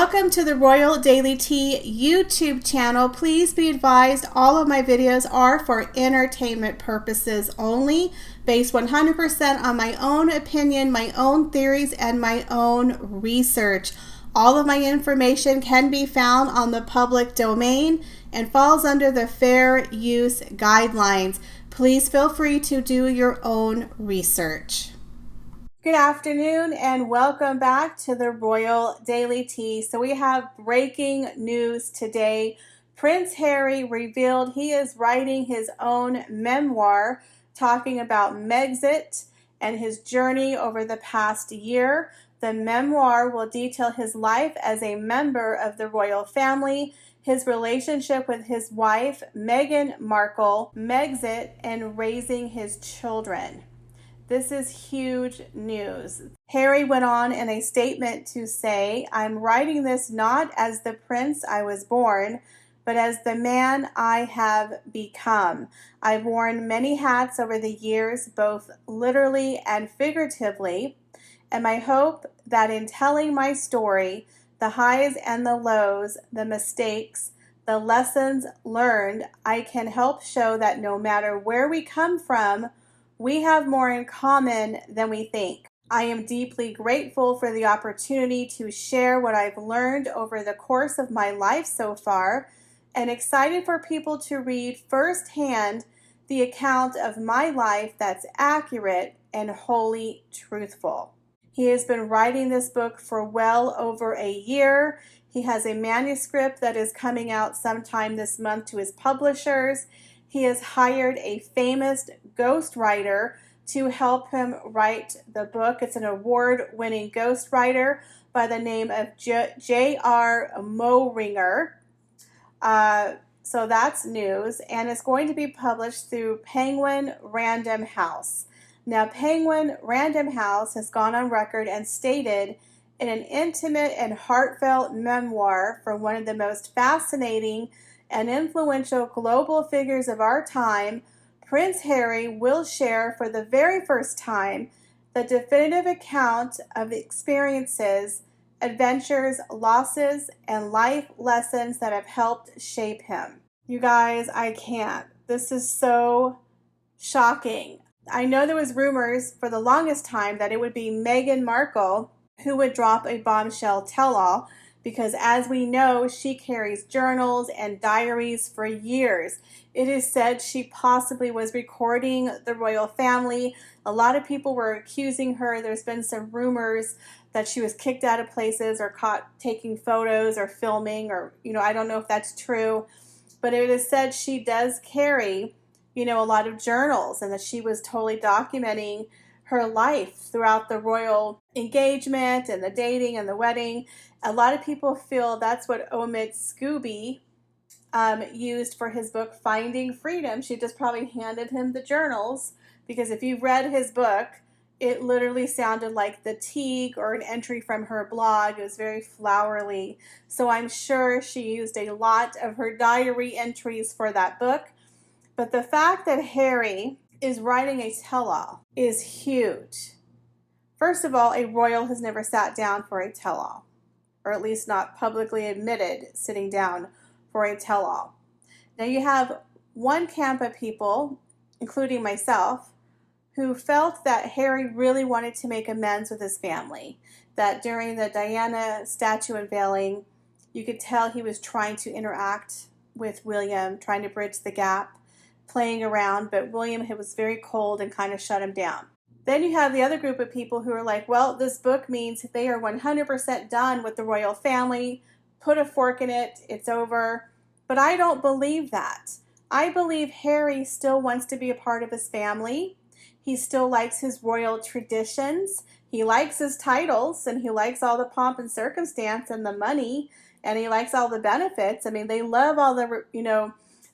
Welcome to the Royal Daily Tea YouTube channel. Please be advised all of my videos are for entertainment purposes only, based 100% on my own opinion, my own theories, and my own research. All of my information can be found on the public domain and falls under the fair use guidelines. Please feel free to do your own research. Good afternoon and welcome back to the Royal Daily Tea. So we have breaking news today. Prince Harry revealed he is writing his own memoir talking about Megxit and his journey over the past year. The memoir will detail his life as a member of the royal family, his relationship with his wife, Meghan Markle, Megxit, and raising his children. This is huge news. Harry went on in a statement to say, "I'm writing this not as the prince I was born, but as the man I have become. I've worn many hats over the years, both literally and figuratively, and I hope that in telling my story, the highs and the lows, the mistakes, the lessons learned, I can help show that no matter where we come from, we have more in common than we think. I am deeply grateful for the opportunity to share what I've learned over the course of my life so far, and excited for people to read firsthand the account of my life that's accurate and wholly truthful." He has been writing this book for well over a year. He has a manuscript that is coming out sometime this month to his publishers. He has hired a famous ghostwriter to help him write the book. It's an award-winning ghostwriter by the name of J.R. Moehringer. So that's news, and it's going to be published through Penguin Random House. Now, Penguin Random House has gone on record and stated in an intimate and heartfelt memoir for one of the most fascinating and influential global figures of our time, Prince Harry will share for the very first time the definitive account of the experiences, adventures, losses, and life lessons that have helped shape him. You guys, I can't. This is so shocking. I know there was rumors for the longest time that it would be Meghan Markle who would drop a bombshell tell-all, because as we know, she carries journals and diaries for years. It is said she possibly was recording the royal family. A lot of people were accusing her. There's been some rumors that she was kicked out of places or caught taking photos or filming, or, I don't know if that's true. But it is said she does carry, a lot of journals, and that she was totally documenting her life throughout the royal engagement and the dating and the wedding. A lot of people feel that's what Omid Scooby used for his book, Finding Freedom. She just probably handed him the journals, because if you read his book, it literally sounded like the Teague or an entry from her blog. It was very flowery. So I'm sure she used a lot of her diary entries for that book. But the fact that Harry is writing a tell-all is huge. First of all, a royal has never sat down for a tell-all, or at least not publicly admitted sitting down for a tell-all. Now you have one camp of people, including myself, who felt that Harry really wanted to make amends with his family, that during the Diana statue unveiling, you could tell he was trying to interact with William, trying to bridge the gap, playing around, but William was very cold and kind of shut him down. Then you have the other group of people who are like, well, this book means they are 100% done with the royal family. Put a fork in it. It's over. But I don't believe that. I believe Harry still wants to be a part of his family. He still likes his royal traditions. He likes his titles, and he likes all the pomp and circumstance and the money, and he likes all the benefits. I mean, they love all the,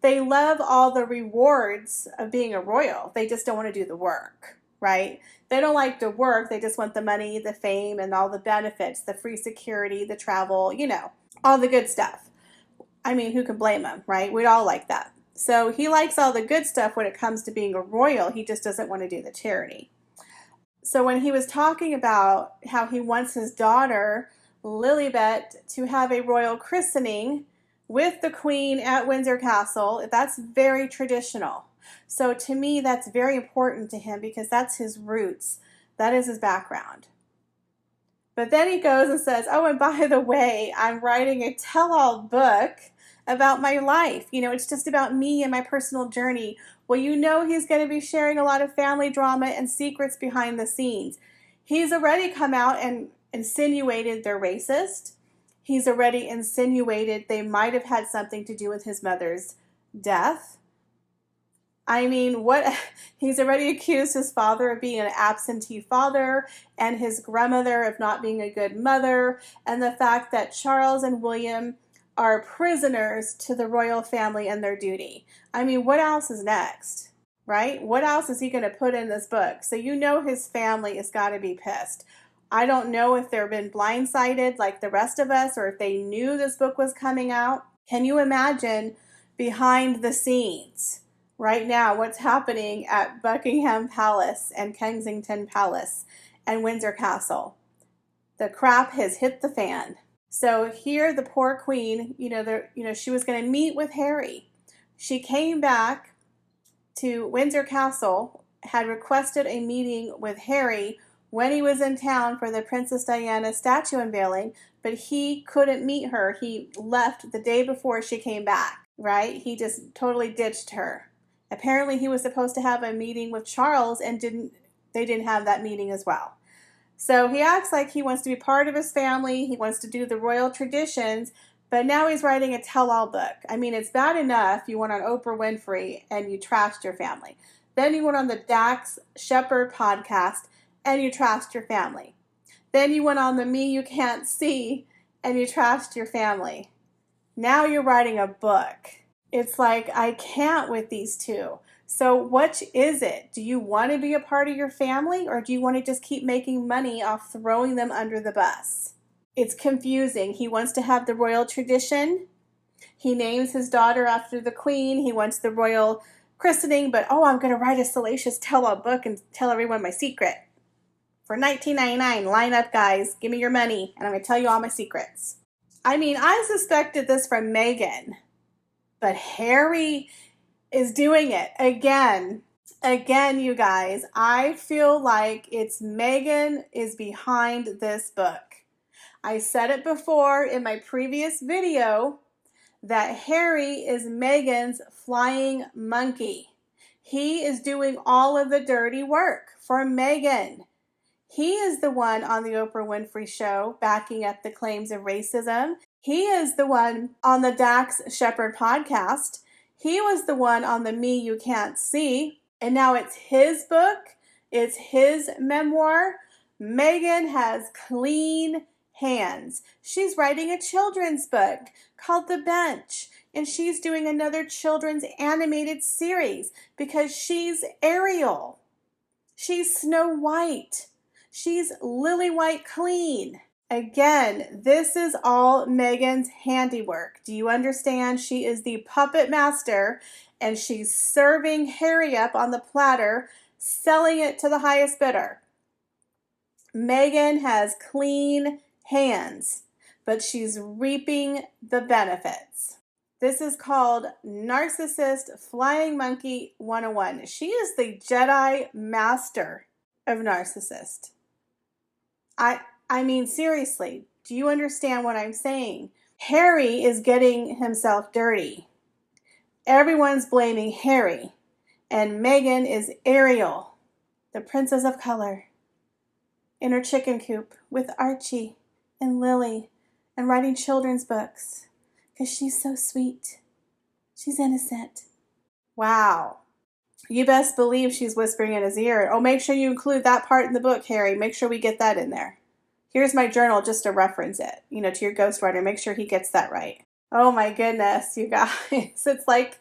they love all the rewards of being a royal. They just don't want to do the work, right? They don't like to work. They just want the money, the fame, and all the benefits, the free security, the travel, all the good stuff. I mean, who can blame them, right? We'd all like that. So he likes all the good stuff when it comes to being a royal. He just doesn't want to do the charity. So when he was talking about how he wants his daughter Lilibet to have a royal christening with the Queen at Windsor Castle. That's very traditional. So to me, that's very important to him because that's his roots. That is his background. But then he goes and says, oh, and by the way, I'm writing a tell-all book about my life. It's just about me and my personal journey. Well, he's going to be sharing a lot of family drama and secrets behind the scenes. He's already come out and insinuated they're racist. He's already insinuated they might have had something to do with his mother's death. He's already accused his father of being an absentee father and his grandmother of not being a good mother, and the fact that Charles and William are prisoners to the royal family and their duty. What else is next, right? What else is he going to put in this book? So his family has got to be pissed. I don't know if they've been blindsided like the rest of us or if they knew this book was coming out. Can you imagine behind the scenes right now what's happening at Buckingham Palace and Kensington Palace and Windsor Castle? The crap has hit the fan. So here the poor queen, she was going to meet with Harry. She came back to Windsor Castle, had requested a meeting with Harry when he was in town for the Princess Diana statue unveiling, but he couldn't meet her. He left the day before she came back, right? He just totally ditched her. Apparently he was supposed to have a meeting with Charles and they didn't have that meeting as well. So he acts like he wants to be part of his family. He wants to do the royal traditions, but now he's writing a tell-all book. It's bad enough you went on Oprah Winfrey and you trashed your family. Then you went on the Dax Shepard podcast and you trashed your family. Then you went on the Me You Can't See and you trashed your family. Now you're writing a book. It's like, I can't with these two. So which is it? Do you want to be a part of your family, or do you want to just keep making money off throwing them under the bus? It's confusing. He wants to have the royal tradition. He names his daughter after the Queen. He wants the royal christening, but I'm going to write a salacious tell-all book and tell everyone my secret. For $19.99, line up, guys. Give me your money, and I'm going to tell you all my secrets. I suspected this from Meghan, but Harry is doing it again. Again, you guys, I feel like it's Meghan is behind this book. I said it before in my previous video that Harry is Meghan's flying monkey. He is doing all of the dirty work for Meghan. He is the one on the Oprah Winfrey Show backing up the claims of racism. He is the one on the Dax Shepard podcast. He was the one on the Me You Can't See. And now it's his book. It's his memoir. Meghan has clean hands. She's writing a children's book called The Bench. And she's doing another children's animated series because she's Ariel. She's Snow White. She's Lily White Clean. Again, this is all Meghan's handiwork. Do you understand? She is the puppet master, and she's serving Harry up on the platter, selling it to the highest bidder. Meghan has clean hands, but she's reaping the benefits. This is called Narcissist Flying Monkey 101. She is the Jedi master of narcissist. Seriously, do you understand what I'm saying? Harry is getting himself dirty. Everyone's blaming Harry. And Meghan is Ariel, the princess of color, in her chicken coop with Archie and Lily and writing children's books because she's so sweet. She's innocent. Wow. You best believe she's whispering in his ear. Oh, make sure you include that part in the book, Harry. Make sure we get that in there. Here's my journal just to reference it, to your ghostwriter. Make sure he gets that right. Oh my goodness, you guys. It's like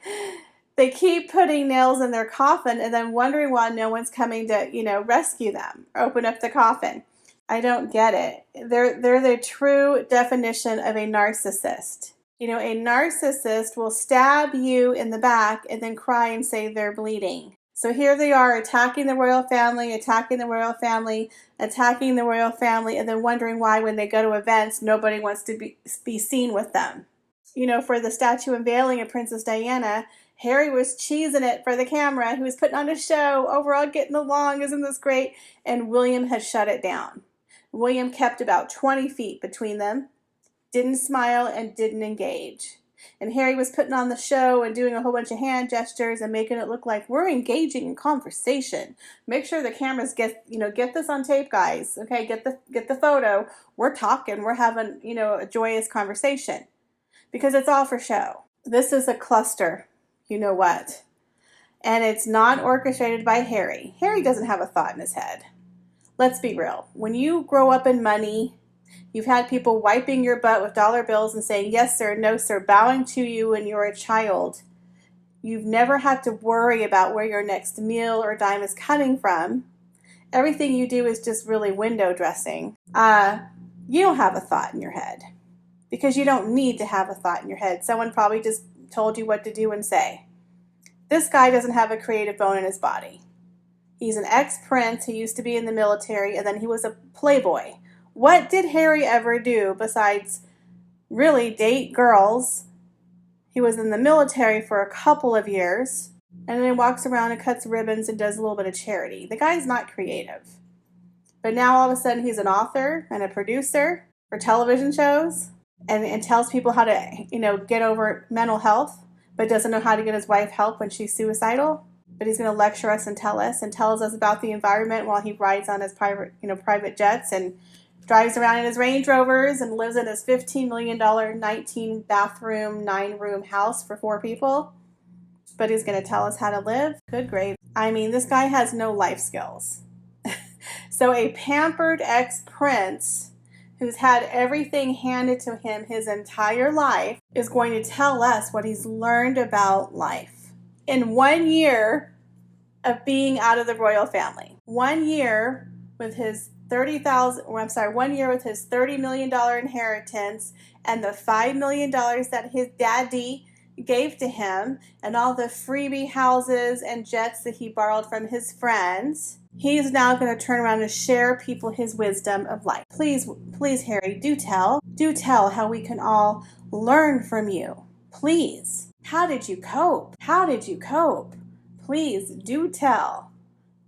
they keep putting nails in their coffin and then wondering why no one's coming to, rescue them or open up the coffin. I don't get it. They're the true definition of a narcissist. A narcissist will stab you in the back and then cry and say they're bleeding. So here they are attacking the royal family, attacking the royal family, attacking the royal family, and then wondering why when they go to events, nobody wants to be seen with them. You know, for the statue unveiling of Princess Diana, Harry was cheesing it for the camera. He was putting on a show, overall getting along, isn't this great? And William had shut it down. William kept about 20 feet between them, didn't smile, and didn't engage. And Harry was putting on the show and doing a whole bunch of hand gestures and making it look like we're engaging in conversation. Make sure the cameras get this on tape, guys. Okay, get the photo. We're talking. We're having, a joyous conversation. Because it's all for show. This is a cluster, you know what? And it's not orchestrated by Harry. Harry doesn't have a thought in his head. Let's be real. When you grow up in money, you've had people wiping your butt with dollar bills and saying, yes, sir, no, sir, bowing to you when you're a child. You've never had to worry about where your next meal or dime is coming from. Everything you do is just really window dressing. You don't have a thought in your head. Because you don't need to have a thought in your head. Someone probably just told you what to do and say. This guy doesn't have a creative bone in his body. He's an ex-prince who used to be in the military, and then he was a playboy. What did Harry ever do besides really date girls? He was in the military for a couple of years, and then he walks around and cuts ribbons and does a little bit of charity. The guy's not creative. But now all of a sudden he's an author and a producer for television shows. And tells people how to, get over mental health, but doesn't know how to get his wife help when she's suicidal. But he's going to lecture us and tells us about the environment while he rides on his private jets and drives around in his Range Rovers and lives in his $15 million 19-bathroom, 9-room house for 4 people. But he's going to tell us how to live. Good gravy. I mean, this guy has no life skills. So a pampered ex-prince who's had everything handed to him his entire life, is going to tell us what he's learned about life. In 1 year of being out of the royal family, 1 year with his 1 year with his $30 million inheritance and the $5 million that his daddy gave to him and all the freebie houses and jets that he borrowed from his friends, he's now going to turn around and share people his wisdom of life. Please, Harry, do tell how we can all learn from you. Please. How did you cope? Please do tell.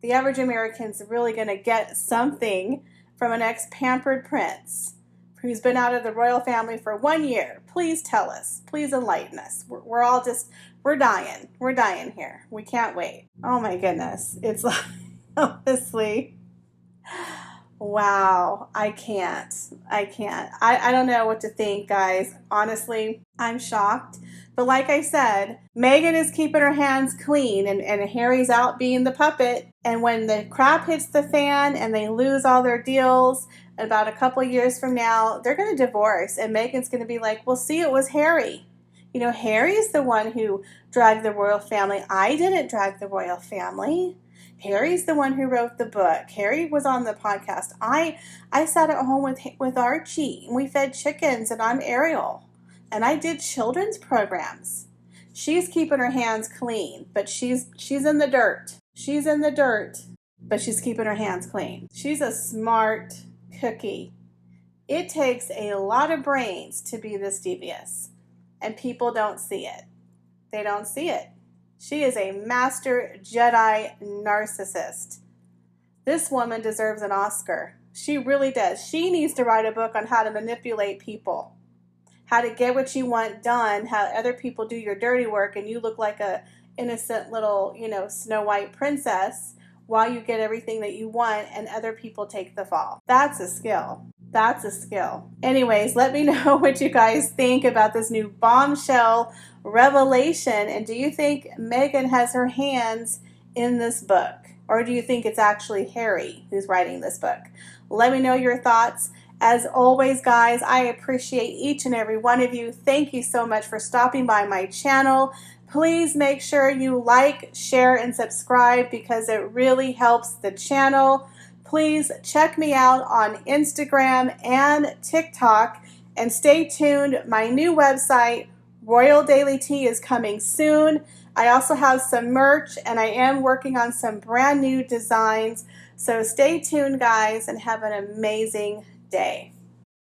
The average American's really going to get something from an ex-pampered prince who's been out of the royal family for 1 year. Please tell us. Please enlighten us. We're dying. We're dying here. We can't wait. Oh my goodness. It's like, honestly, wow. I can't. I don't know what to think, guys. Honestly, I'm shocked. But like I said, Meghan is keeping her hands clean and Harry's out being the puppet. And when the crap hits the fan and they lose all their deals, about a couple of years from now, they're going to divorce. And Meghan's going to be like, well, see, it was Harry. Harry's the one who dragged the royal family. I didn't drag the royal family. Harry's the one who wrote the book. Harry was on the podcast. I sat at home with Archie, and we fed chickens, and I'm Ariel. And I did children's programs. She's keeping her hands clean, but she's in the dirt. She's in the dirt, but she's keeping her hands clean. She's a smart cookie. It takes a lot of brains to be this devious, and people don't see it. They don't see it. She is a master Jedi narcissist. This woman deserves an Oscar. She really does. She needs to write a book on how to manipulate people, how to get what you want done, how other people do your dirty work, and you look like a innocent little, Snow White princess while you get everything that you want and other people take the fall. That's a skill. That's a skill. Anyways, let me know what you guys think about this new bombshell revelation. And do you think Meghan has her hands in this book? Or do you think it's actually Harry who's writing this book? Let me know your thoughts. As always, guys, I appreciate each and every one of you. Thank you so much for stopping by my channel. Please make sure you like, share, and subscribe because it really helps the channel. Please check me out on Instagram and TikTok. And stay tuned. My new website, Royal Daily Tea, is coming soon. I also have some merch, and I am working on some brand new designs. So stay tuned, guys, and have an amazing day.